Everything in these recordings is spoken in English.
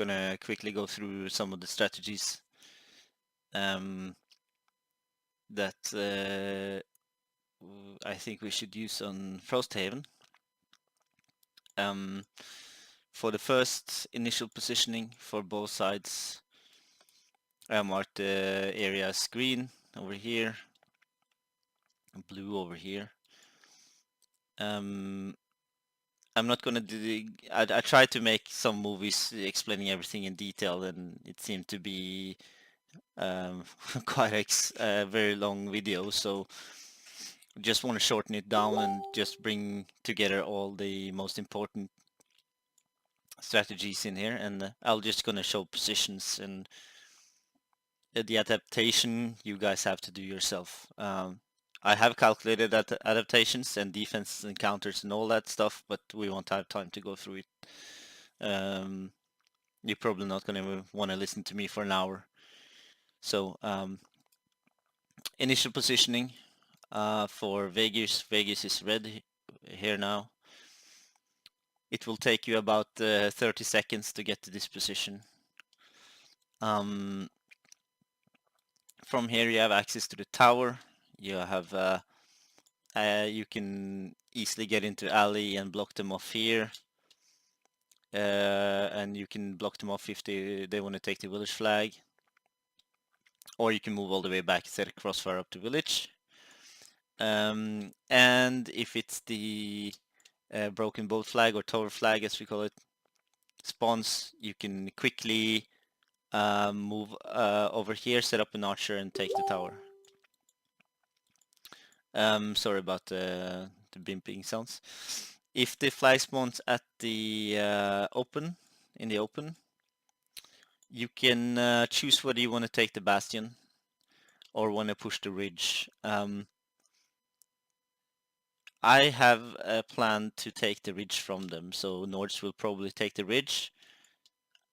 gonna quickly go through some of the strategies that I think we should use on Frosthaven. For the first initial positioning for both sides, I marked the areas green over here, blue over here. I'm not gonna do I tried to make some movies explaining everything in detail, and it seemed to be quite a very long video, so just want to shorten it down and just bring together all the most important strategies in here, and I'll just gonna show positions, and the adaptation you guys have to do yourself. I have calculated that adaptations and defenses and counters and all that stuff, but we won't have time to go through it. You're probably not going to want to listen to me for an hour. So initial positioning for Vegas. Vegas is red here now. It will take you about 30 seconds to get to this position. From here you have access to the tower. You have you can easily get into alley and block them off here. And you can block them off if they want to take the village flag. Or you can move all the way back, set a crossfire up to village. And if it's the broken boat flag or tower flag, as we call it, spawns, you can quickly move over here, set up an archer, and take the tower. Sorry about the bimping sounds. If the flag spawns at the in the open, you can choose whether you want to take the bastion or want to push the ridge. I have a plan to take the ridge from them, so Nords will probably take the ridge,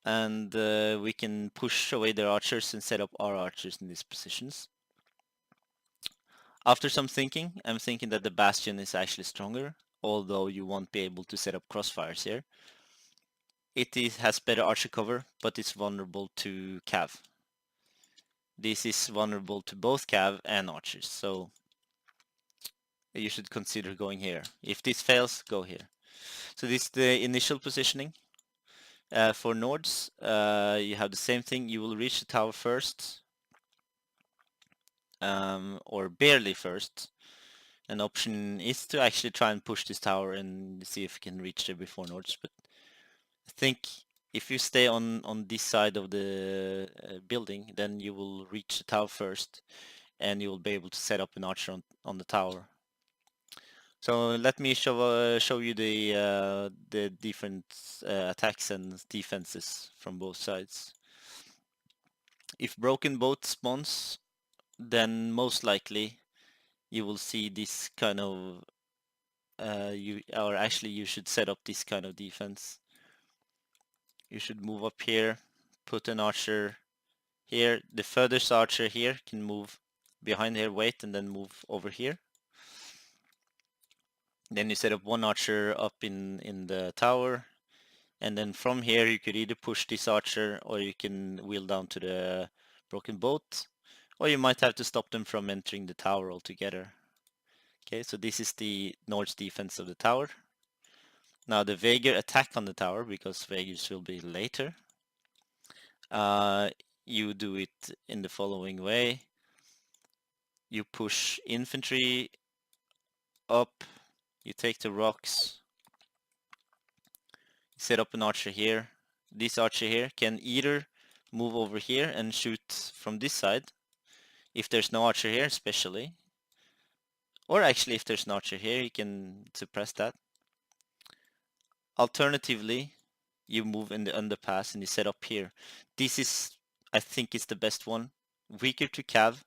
and we can push away their archers and set up our archers in these positions. After some thinking, I'm thinking that the bastion is actually stronger, although you won't be able to set up crossfires here. It has better archer cover, but it's vulnerable to cav. This is vulnerable to both cav and archers, so you should consider going here. If this fails, go here. So this is the initial positioning. For Nords, you have the same thing. You will reach the tower first, or barely first. An option is to actually try and push this tower and see if you can reach there before Nords. But I think if you stay on this side of the building, then you will reach the tower first, and you will be able to set up an archer on the tower. So let me show you the different attacks and defenses from both sides. If broken boat spawns, then most likely you will see this kind of you should set up this kind of defense. You should move up here, put an archer here. The furthest archer here can move behind here, wait, and then move over here. Then you set up one archer up in the tower, and then from here you could either push this archer, or you can wheel down to the broken boat, or you might have to stop them from entering the tower altogether. Okay, so this is the Norse defense of the tower. Now the Vaegir attack on the tower, because Vaegirs will be later. You do it in the following way. You push infantry up, you take the rocks, set up an archer here. This archer here can either move over here and shoot from this side, if there's no archer here especially, or actually if there's an archer here you can suppress that. Alternatively, you move in the underpass and you set up here. This is, I think, is the best one. Weaker to cav,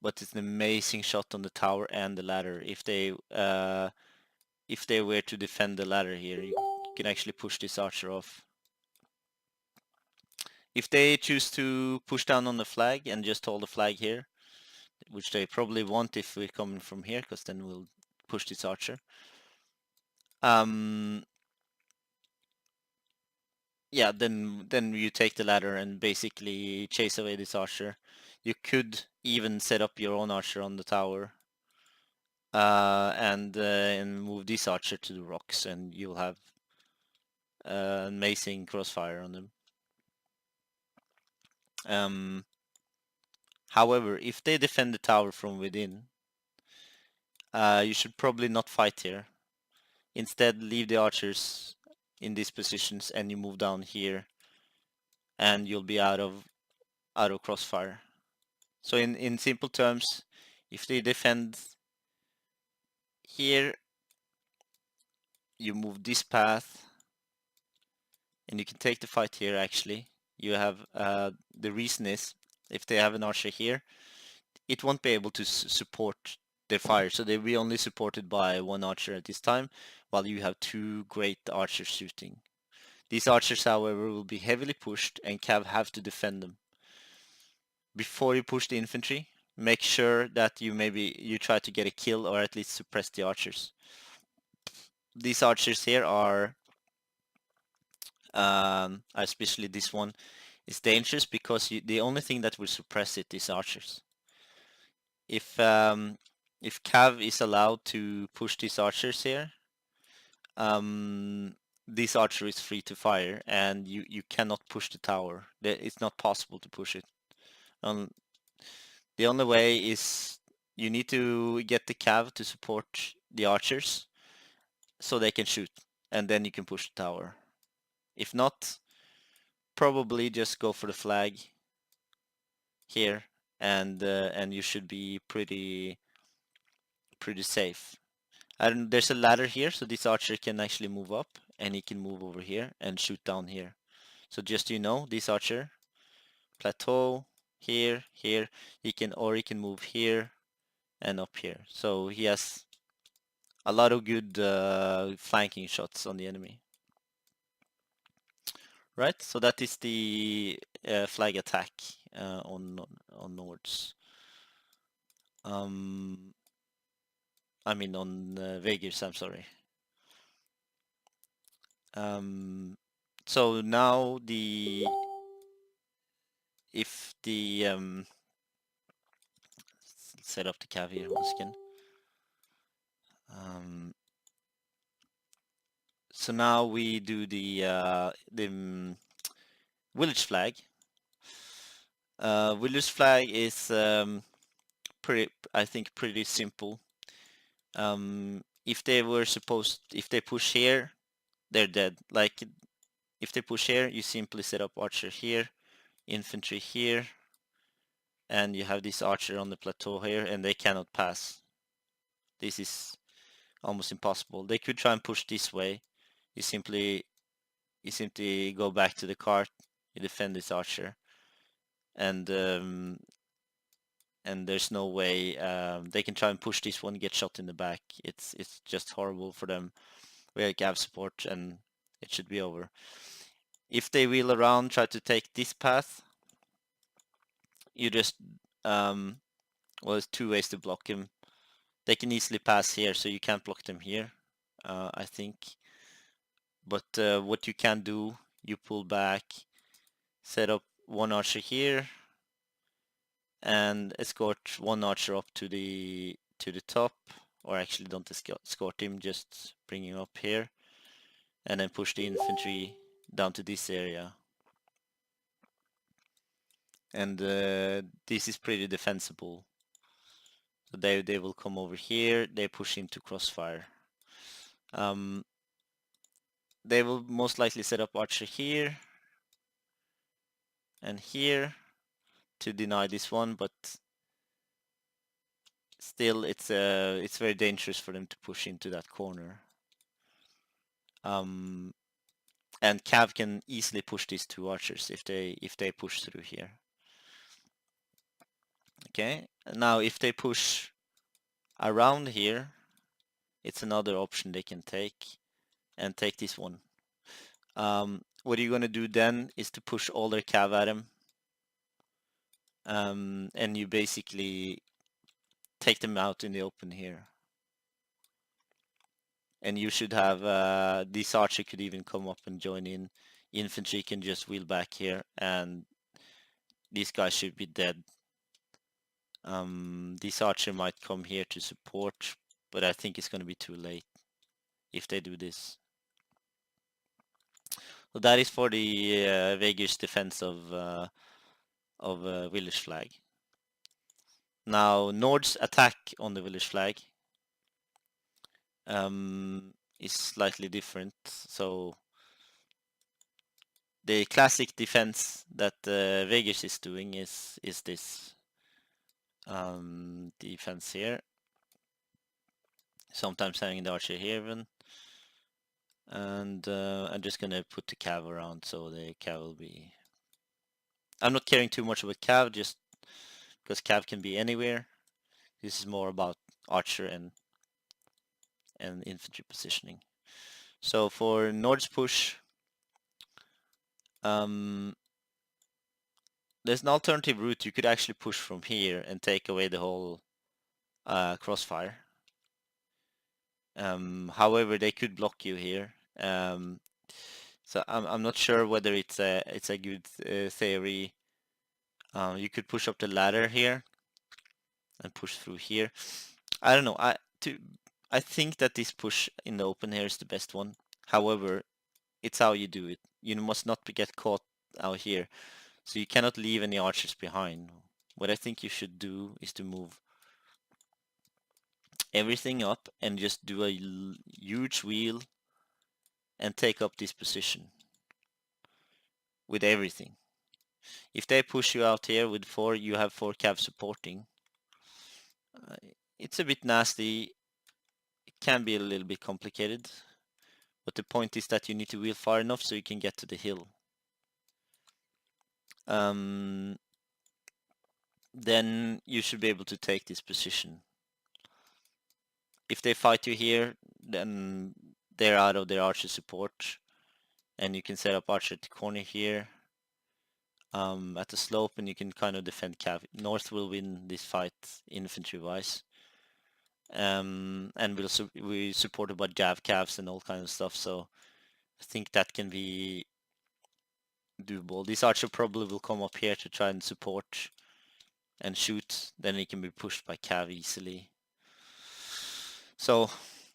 but it's an amazing shot on the tower and the ladder. If they were to defend the ladder here, you can actually push this archer off. If they choose to push down on the flag and just hold the flag here, which they probably won't if we're coming from here, because then we'll push this archer. yeah, then you take the ladder and basically chase away this archer. You could even set up your own archer on the tower, and move this archer to the rocks, and you'll have amazing crossfire on them. However, if they defend the tower from within, you should probably not fight here. Instead, leave the archers in these positions, and you move down here, and you'll be out of crossfire. So in simple terms, if they defend here, you move this path, and you can take the fight here. Actually, you have the reason is if they have an archer here, it won't be able to support their fire, so they'll be only supported by one archer at this time, while you have two great archers shooting. These archers, however, will be heavily pushed, and Cav have to defend them. Before you push the infantry, make sure that you try to get a kill or at least suppress the archers. These archers here are, especially this one, is dangerous because the only thing that will suppress it is archers. If Cav is allowed to push these archers here, this archer is free to fire, and you cannot push the tower. It's not possible to push it. The only way is you need to get the Cav to support the archers so they can shoot, and then you can push the tower. If not, probably just go for the flag here, and you should be pretty safe. And there's a ladder here, so this archer can actually move up, and he can move over here and shoot down here. So just so you know, this archer, plateau, here, he can move here and up here. So he has a lot of good flanking shots on the enemy. Right, so that is the flag attack on Nords. I mean on Vegirs, I'm sorry. So now if the set up the cav here once again. So now we do the village flag. Village flag is I think pretty simple. If they push here, they're dead. Like if they push here, you simply set up archer here, infantry here, and you have this archer on the plateau here, and they cannot pass. This is almost impossible. They could try and push this way. You simply go back to the cart, you defend this archer, and there's no way they can try and push this one, get shot in the back. It's just horrible for them. We have Gav support, and it should be over. If they wheel around, try to take this path, you just well, there's two ways to block him. They can easily pass here, so you can't block them here, I think. But what you can do, you pull back, set up one archer here, and escort one archer up to the top, or actually don't escort him, just bring him up here, and then push the infantry down to this area. And this is pretty defensible. So they will come over here, they push into crossfire. They will most likely set up archer here and here to deny this one, but still it's very dangerous for them to push into that corner. And Cav can easily push these two archers if they push through here. Okay, now if they push around here, it's another option they can take, and take this one. What you're gonna do then is to push all their Cav at him, and you basically take them out in the open here. And you should have this archer could even come up and join in infantry can just wheel back here, and these guys should be dead. This archer might come here to support, but I think it's going to be too late if they do this. So that is for the Vegas defense of village flag. Now Nord's attack on the village flag is slightly different. So the classic defense that Vegas is doing is this defense here. Sometimes having the archer here even. And I'm just gonna put the cav around so the cav will be... I'm not caring too much about cav, just because cav can be anywhere. This is more about archer and infantry positioning. So for Nord's push, there's an alternative route. You could actually push from here and take away the whole crossfire. However, they could block you here. So I'm not sure whether it's a good theory. You could push up the ladder here and push through here. I don't know. I think that this push in the open here is the best one. However, it's how you do it. You must not get caught out here. So you cannot leave any archers behind. What I think you should do is to move everything up and just do a huge wheel and take up this position with everything. If they push you out here with 4, you have 4 cav supporting. It's a bit nasty. It can be a little bit complicated. But the point is that you need to wheel far enough so you can get to the hill. Then you should be able to take this position. If they fight you here, then they're out of their archer support. And you can set up archer at the corner here. At the slope, and you can kind of defend cav. North will win this fight infantry-wise. And we're supported by jav cavs and all kinds of stuff, so I think that can be doable. This archer probably will come up here to try and support and shoot, then he can be pushed by cav easily. So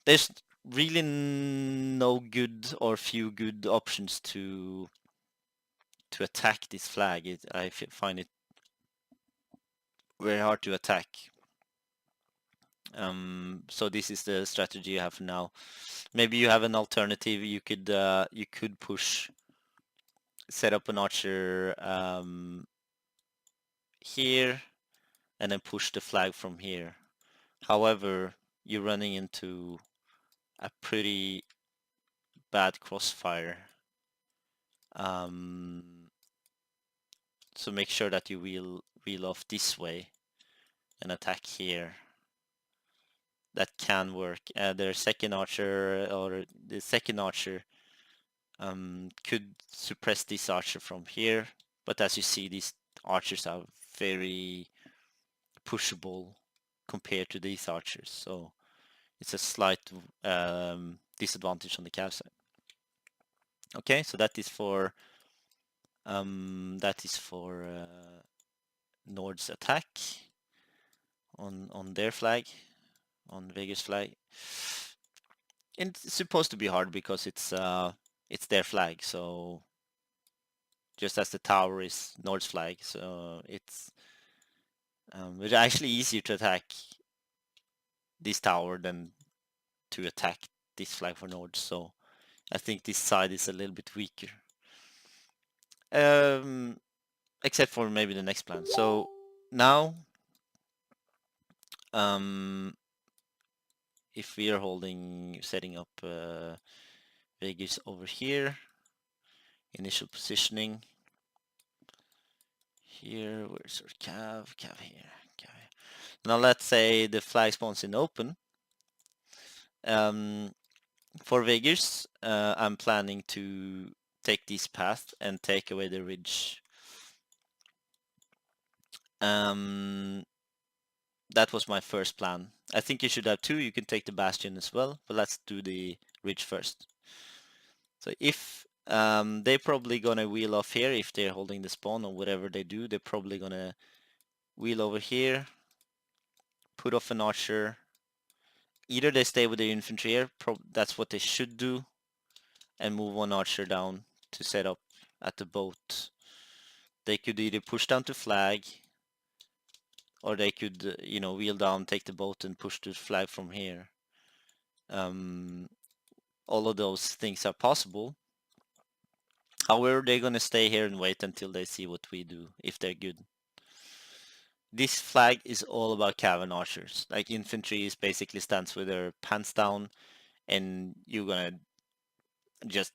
there's really no good or few good options to attack this flag. I find it very hard to attack. So this is the strategy you have now. Maybe you have an alternative. You could push, set up an archer here, and then push the flag from here. However, you're running into a pretty bad crossfire. So make sure that you wheel off this way and attack here. That can work. Their second archer, or the second archer, could suppress this archer from here. But as you see, these archers are very pushable compared to these archers. So it's a slight disadvantage on the cav side. Okay, so that is for Nord's attack on their flag, on Vegas flag. And it's supposed to be hard because it's their flag, so just as the tower is Nord's flag, so it's actually easier to attack this tower than to attack this flag for Nord. So I think this side is a little bit weaker, except for maybe the next plan. So now, if we are setting up Vegas over here, initial positioning here, where's our cav here. Now let's say the flag spawns in open. For Vegas, I'm planning to take this path and take away the ridge. That was my first plan. I think you should have 2. You can take the bastion as well, but let's do the ridge first. So if They're probably gonna wheel off here if they're holding the spawn or whatever they do. They're probably gonna wheel over here, put off an archer. Either they stay with their infantry here, that's what they should do, and move one archer down to set up at the boat. They could either push down to flag, or they could, wheel down, take the boat, and push the flag from here. All of those things are possible. However, they're gonna stay here and wait until they see what we do, if they're good. This flag is all about cav archers. Like infantry is basically stands with their pants down, and you're gonna just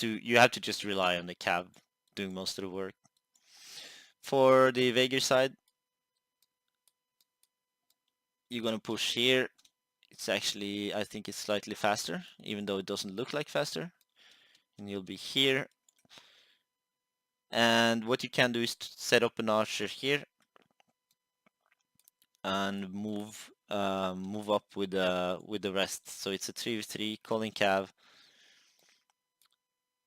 you have to just rely on the cav doing most of the work. For the Vaegir side, you're gonna push here. It's actually, I think it's slightly faster, even though it doesn't look like faster. And you'll be here. And what you can do is to set up an archer here and move up with the rest. So it's a 3v3 calling cav.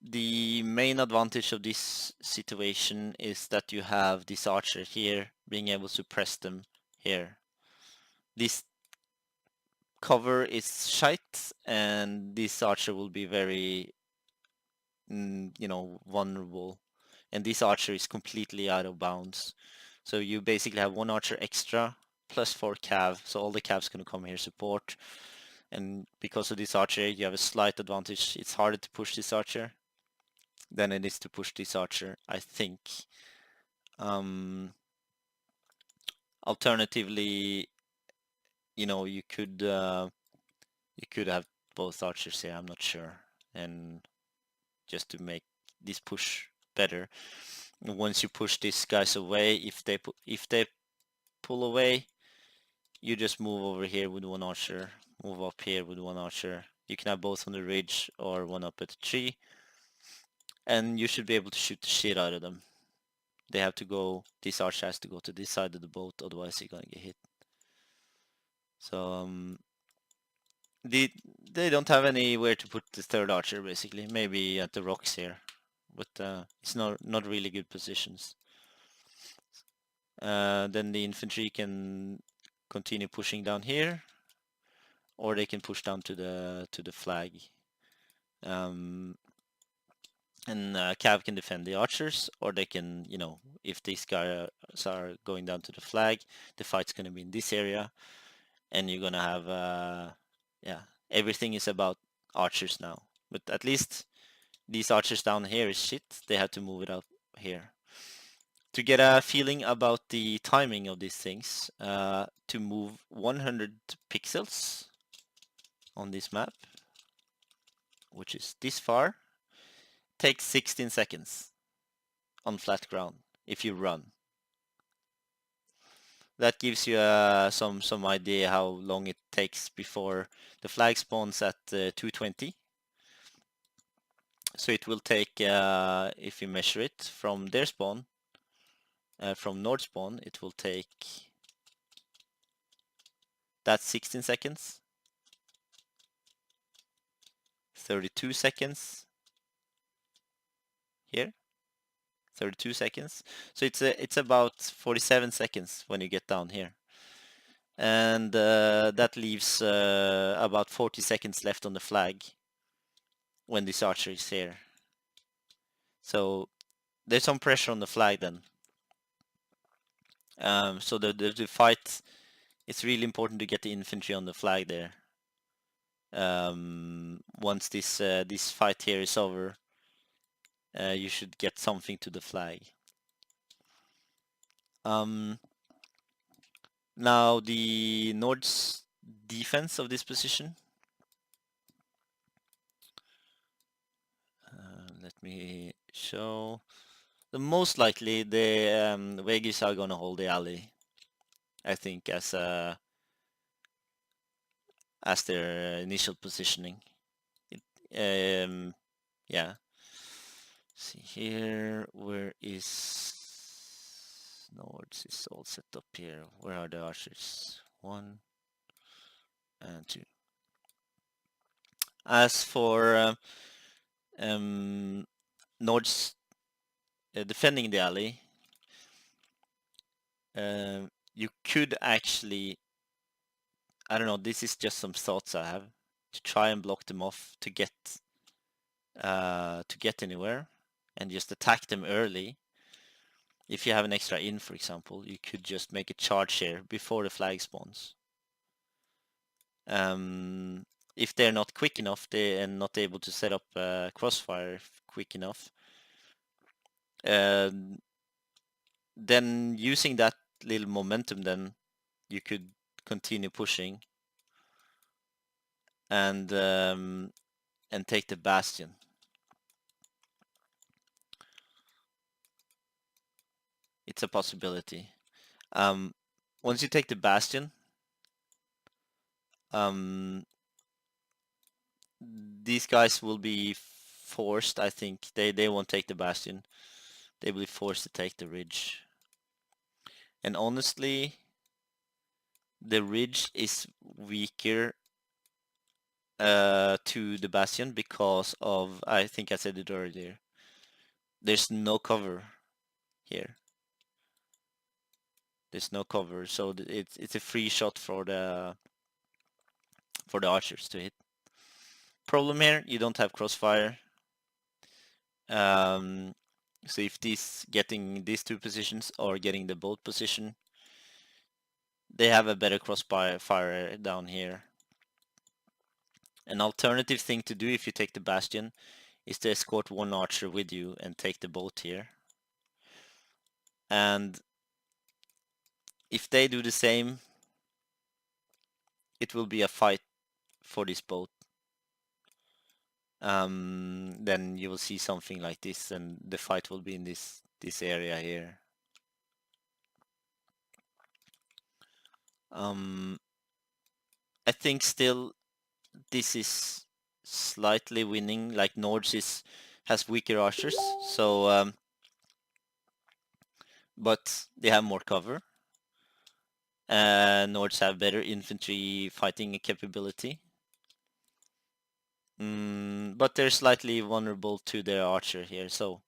The main advantage of this situation is that you have this archer here being able to press them here. This cover is shite, and this archer will be very vulnerable, and this archer is completely out of bounds. So you basically have one archer extra plus 4 cav, so all the cav's gonna come here support, and because of this archer you have a slight advantage. It's harder to push this archer than it is to push this archer, I think. Alternatively, you could have both archers here, I'm not sure, and just to make this push better. Once you push these guys away, if they pull away, you just move over here with one archer, move up here with one archer. You can have both on the ridge or one up at the tree, and you should be able to shoot the shit out of them. This archer has to go to this side of the boat, otherwise he's gonna get hit. So they don't have anywhere to put the third archer, basically. Maybe at the rocks here, but it's not really good positions. Then the infantry can continue pushing down here, or they can push down to the flag. And Cav can defend the archers, or they can, if these guys are going down to the flag, the fight's gonna be in this area, and you're gonna have, everything is about archers now. But at least these archers down here is shit. They have to move it out here. To get a feeling about the timing of these things, to move 100 pixels on this map, which is this far, takes 16 seconds on flat ground if you run. That gives you some idea how long it takes before the flag spawns at 220. So it will take, if you measure it from their spawn, from Nord spawn, it will take, that's 16 seconds, 32 seconds here, 32 seconds. So it's about 47 seconds when you get down here. And that leaves about 40 seconds left on the flag when this archer is here. So there's some pressure on the flag then. So the fight, it's really important to get the infantry on the flag there. Once this fight here is over, you should get something to the flag. Now the Nord's defense of this position. Let me show. The most likely the Vaegis are gonna hold the alley, I think, as their initial positioning. Yeah. See here, where is Nords is all set up here. Where are the archers? 1 and 2. As for Nord's defending the alley. You could actually, I don't know, this is just some thoughts I have, to try and block them off to get anywhere and just attack them early. If you have an extra in, for example, you could just make a charge here before the flag spawns. If they're not quick enough, they are not able to set up crossfire quick enough, then using that little momentum, then you could continue pushing and take the bastion. It's a possibility. Once you take the bastion, these guys will be forced, I think. They won't take the bastion. They will be forced to take the ridge. And honestly, the ridge is weaker to the bastion because of, I think I said it earlier, there's no cover here. There's no cover, so it's a free shot for the archers to hit. Problem here, you don't have crossfire. So if getting these two positions or getting the boat position, they have a better crossfire down here. An alternative thing to do if you take the bastion is to escort one archer with you and take the boat here. And if they do the same, it will be a fight for this boat. Then you will see something like this, and the fight will be in this area here. I think still this is slightly winning. Like Nords has weaker archers, so but they have more cover. Nords have better infantry fighting capability. But they're slightly vulnerable to their archer here, so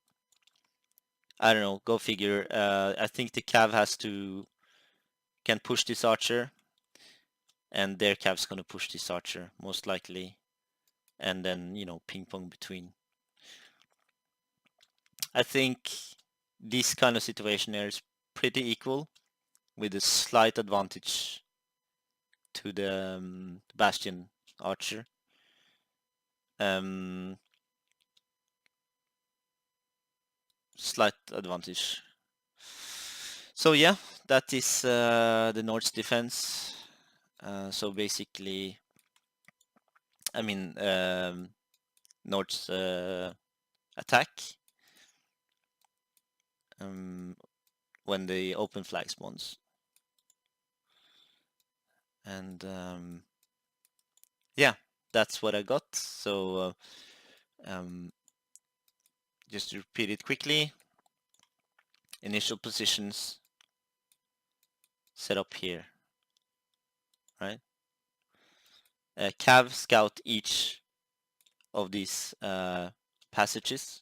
I don't know, go figure. I think the cav can push this archer, and their cav's gonna push this archer, most likely. And then, you know, ping pong between. I think this kind of situation here is pretty equal, with a slight advantage to the bastion archer. Slight advantage. So yeah, that is the North's defense. So basically, I mean, North's attack when the open flag spawns. And yeah, that's what I got. So just to repeat it quickly, initial positions set up here, right? Cav scout each of these passages,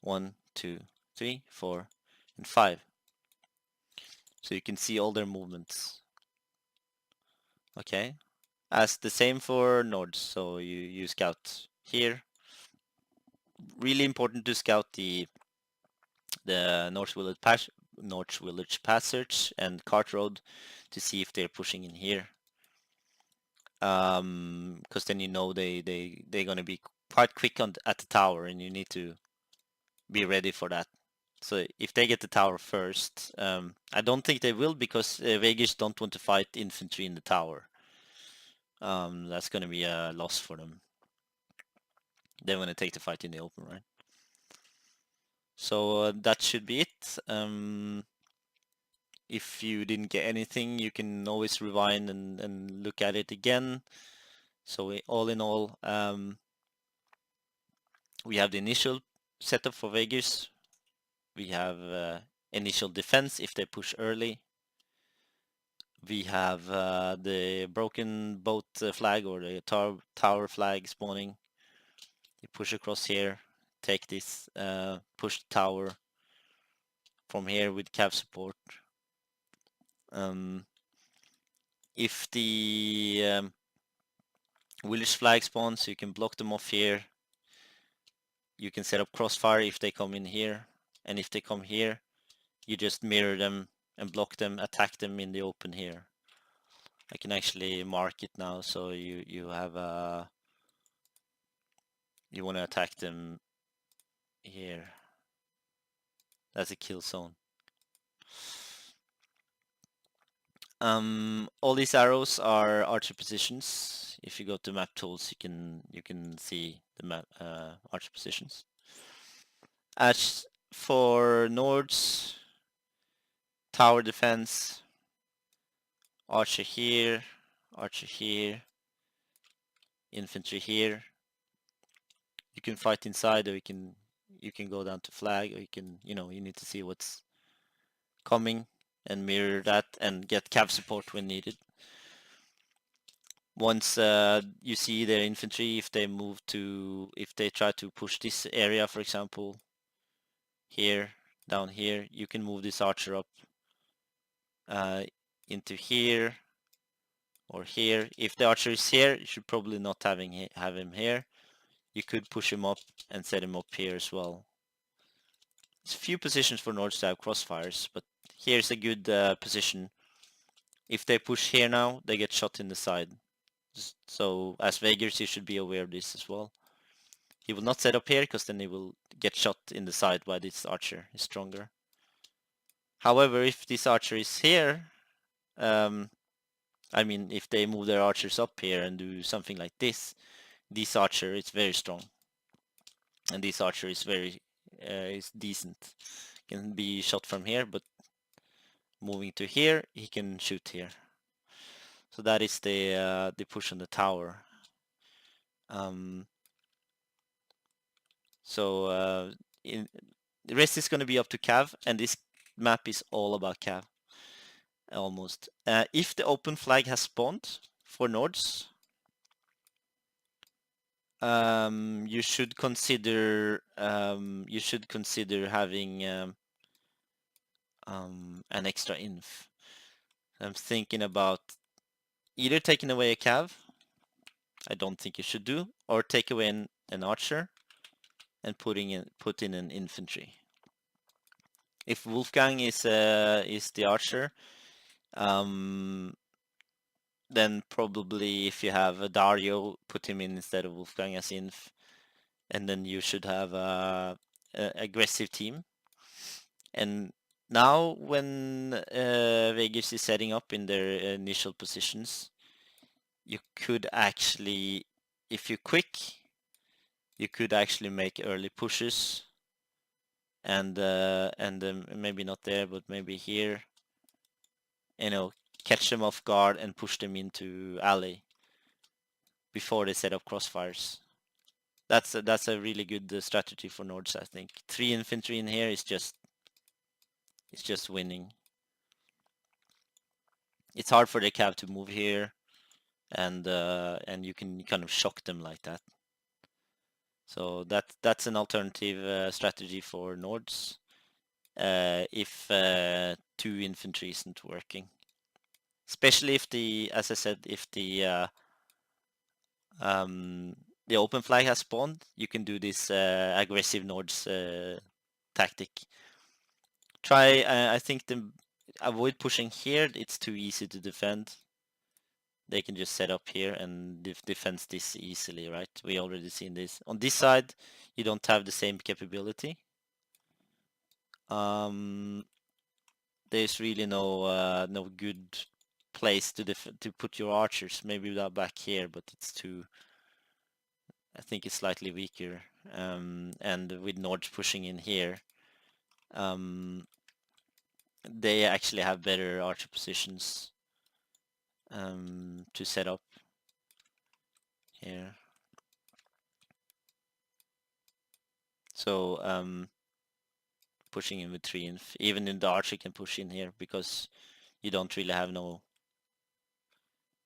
1, 2, 3, 4, and 5. So you can see all their movements. Okay, as the same for nodes. So you scout here. Really important to scout the North Village Passage and Cart Road to see if they're pushing in here. Because then you know they're gonna be quite quick at the tower, and you need to be ready for that. So if they get the tower first, I don't think they will, because Vegas don't want to fight infantry in the tower. That's gonna be a loss for them. They want to take the fight in the open, right? So that should be it. If you didn't get anything, you can always rewind and look at it again. So all in all, we have the initial setup for Vegas. We have initial defense if they push early. We have the broken boat flag, or the tower flag spawning. They push across here. take this, push the tower from here with cav support. If the village flag spawns, you can block them off here. You can set up crossfire if they come in here, and if they come here, you just mirror them and block them, attack them in the open here. I can actually mark it now, so you have you want to attack them here. That's a kill zone. All these arrows are archer positions. If you go to map tools, you can see the map archer positions. As for Nords, tower defense, archer here, infantry here. You can fight inside, or you can go down to flag, or you need to see what's coming and mirror that and get cav support when needed. Once you see their infantry, if they try to push this area, for example, here, down here, you can move this archer up into here or here. If the archer is here, you should probably not have him here. You could push him up and set him up here as well. There's a few positions for Nords to have crossfires, but here's a good position. If they push here now, they get shot in the side. So as Vegas, you should be aware of this as well. He will not set up here, because then he will get shot in the side while this archer is stronger. However, if this archer is here, I mean, if they move their archers up here and do something like this archer is very strong. And this archer is very is decent. Can be shot from here, but moving to here, he can shoot here. So that is the push on the tower. The rest is going to be up to cav, and this map is all about cav, almost. If the open flag has spawned for Nords, you should consider having an extra inf. I'm thinking about either taking away a cav, I don't think you should do, or take away an archer and put in an infantry. If Wolfgang is the archer, then probably if you have a Dario, put him in instead of Wolfgang as inf, and then you should have a aggressive team. And now when Vegas is setting up in their initial positions, you could actually, if you're quick, you could actually make early pushes, and maybe not there, but maybe here, catch them off guard and push them into alley before they set up crossfires. That's a really good strategy for Nords, I think. 3 infantry in here is just winning. It's hard for the cav to move here, and you can kind of shock them like that. So that's an alternative strategy for Nords if 2 infantry isn't working. Especially if as I said, if the open flag has spawned, you can do this aggressive Nords tactic. Try, I think, avoid pushing here. It's too easy to defend. They can just set up here and defend this easily, right? We already seen this. On this side, you don't have the same capability. There's really no good place to put your archers. Maybe back here, but it's too. I think it's slightly weaker. And with Nords pushing in here, they actually have better archer positions to set up here. So pushing in with 3 inf, even in the archer can push in here, because you don't really have no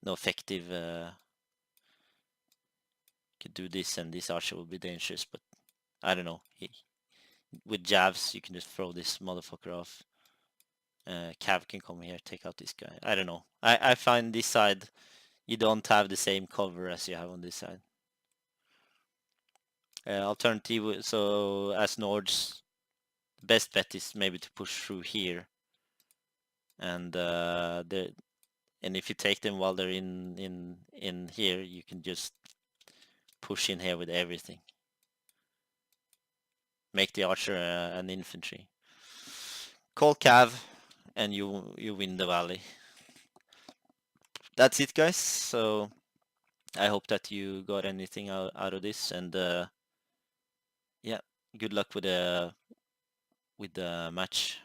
effective could do this, and this archer will be dangerous, but I don't know. With jabs, you can just throw this motherfucker off. Cav can come here, take out this guy. I don't know. I find this side, you don't have the same cover as you have on this side. Alternative, so as Nords, best bet is maybe to push through here. And and if you take them while they're in here, you can just push in here with everything. Make the archer an infantry. Call Cav, and you win the valley. That's it, guys. So I hope that you got anything out of this, and yeah, good luck with the match.